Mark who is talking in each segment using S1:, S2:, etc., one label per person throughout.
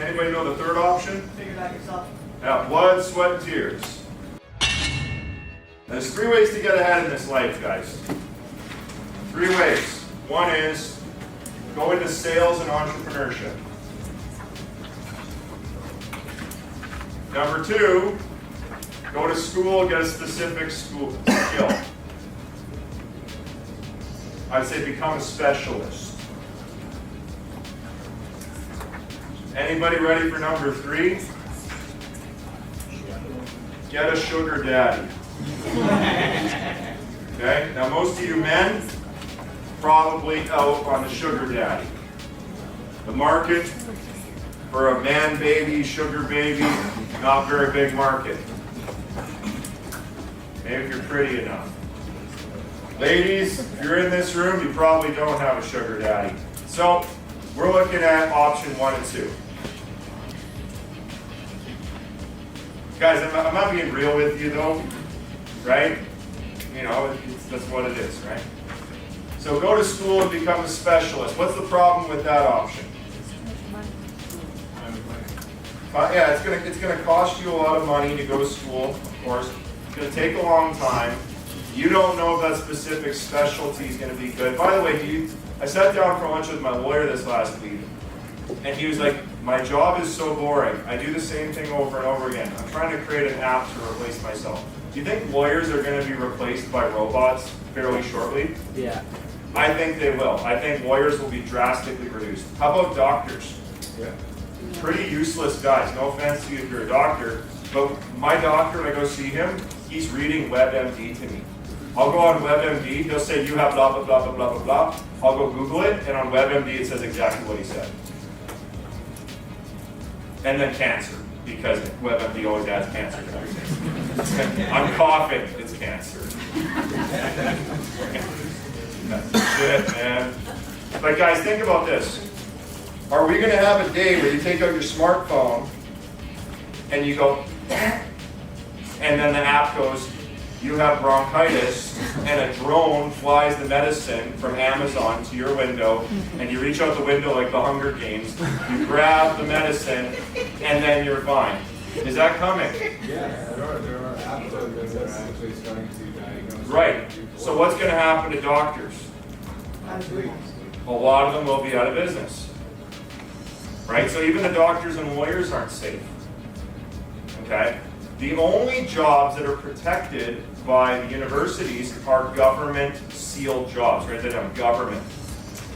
S1: Anybody know the third option?
S2: Figure it out yourself.
S1: Yeah, blood, sweat, and tears. There's 3 ways to get ahead in this life, guys. 3 ways. One is go into sales and entrepreneurship. Number 2, go to school, get a specific skill. I'd say become a specialist. Anybody ready for number 3? Get a sugar daddy. Okay, now most of you men probably out on the sugar daddy. The market for a man baby, sugar baby, not very big market. Maybe if you're pretty enough. Ladies, if you're in this room, you probably don't have a sugar daddy. So we're looking at option 1 and 2. Guys, I'm not being real with you though, right? You know, that's what it is, right? So go to school and become a specialist. What's the problem with that option? Yeah, it's gonna cost you a lot of money to go to school, of course. It's gonna take a long time. You don't know if that specific specialty is gonna be good. By the way, I sat down for lunch with my lawyer this last week, and he was like, my job is so boring. I do the same thing over and over again. I'm trying to create an app to replace myself. Do you think lawyers are going to be replaced by robots fairly shortly?
S3: Yeah.
S1: I think they will. I think lawyers will be drastically reduced. How about doctors?
S3: Yeah.
S1: Pretty useless guys. No offense to you if you're a doctor, but my doctor, when I go see him, he's reading WebMD to me. I'll go on WebMD, he'll say you have blah, blah, blah, blah, blah, blah, blah. I'll go Google it, and on WebMD it says exactly what he said. And then cancer, because WebMD always adds cancer to everything. I'm coughing, it's cancer. That's it, man. But guys, think about this. Are we going to have a day where you take out your smartphone and you go, and then the app goes, you have bronchitis, and a drone flies the medicine from Amazon to your window, and you reach out the window like the Hunger Games, you grab the medicine, and then you're fine. Is that coming?
S4: Yeah, there are apps that are actually starting to diagnose.
S1: Right. So what's going to happen to doctors? A lot of them will be out of business. Right? So even the doctors and lawyers aren't safe. Okay? The only jobs that are protected by the universities are government sealed jobs, right? They have government.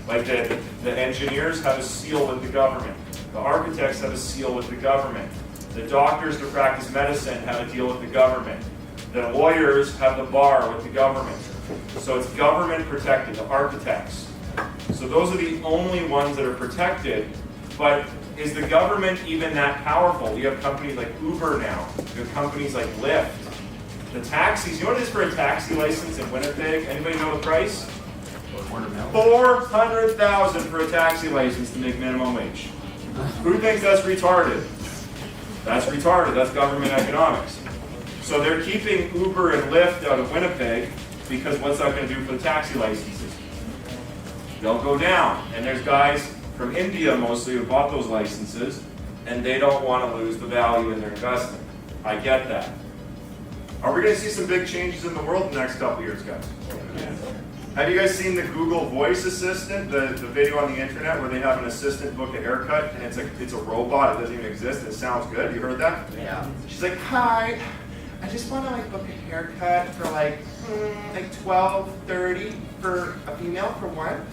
S1: Like the engineers have a seal with the government. The architects have a seal with the government. The doctors to practice medicine have a deal with the government. The lawyers have the bar with the government. So it's government protected, the architects. So those are the only ones that are protected. But is the government even that powerful? You have companies like Uber now. You have companies like Lyft. The taxis, you know what it is for a taxi license in Winnipeg? Anybody know the price? $400,000 for a taxi license to make minimum wage. Who thinks that's retarded? That's retarded. That's government economics. So they're keeping Uber and Lyft out of Winnipeg because what's that going to do for the taxi licenses? They'll go down. And there's guys from India mostly who bought those licenses, and they don't want to lose the value in their investment. I get that. Are we going to see some big changes in the world in the next couple years, guys? Have you guys seen the Google Voice Assistant, the video on the internet where they have an assistant book a haircut, and it's a robot, it doesn't even exist, and it sounds good? You heard that?
S3: Yeah.
S1: She's like, hi, I just want to book a haircut for like $12.30 for a female for one.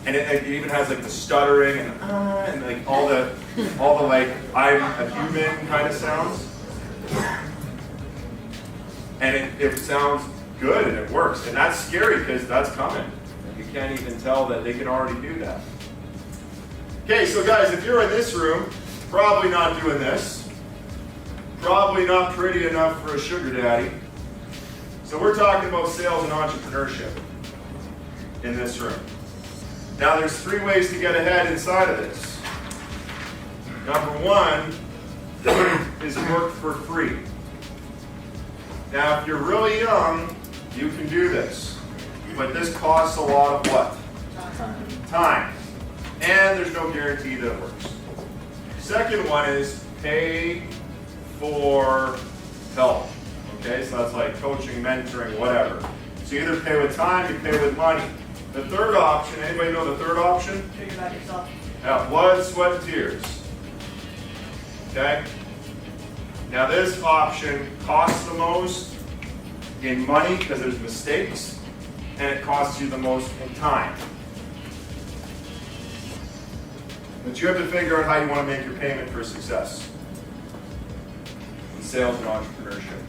S1: And it even has like the stuttering and like all the like I'm a human kind of sounds. And it sounds good and it works. And that's scary because that's coming. You can't even tell that they can already do that. Okay, so guys, if you're in this room, probably not doing this. Probably not pretty enough for a sugar daddy. So we're talking about sales and entrepreneurship in this room. Now there's 3 ways to get ahead inside of this. Number 1 is work for free. Now if you're really young, you can do this. But this costs a lot of what? Time. And there's no guarantee that it works. Second one is pay for help. Okay, so that's like coaching, mentoring, whatever. So you either pay with time, you pay with money. The third option, anybody know the third option?
S2: Figure it out yourself.
S1: Yeah, blood, sweat, and tears. Okay? Now this option costs the most in money because there's mistakes, and it costs you the most in time. But you have to figure out how you want to make your payment for success in sales and entrepreneurship.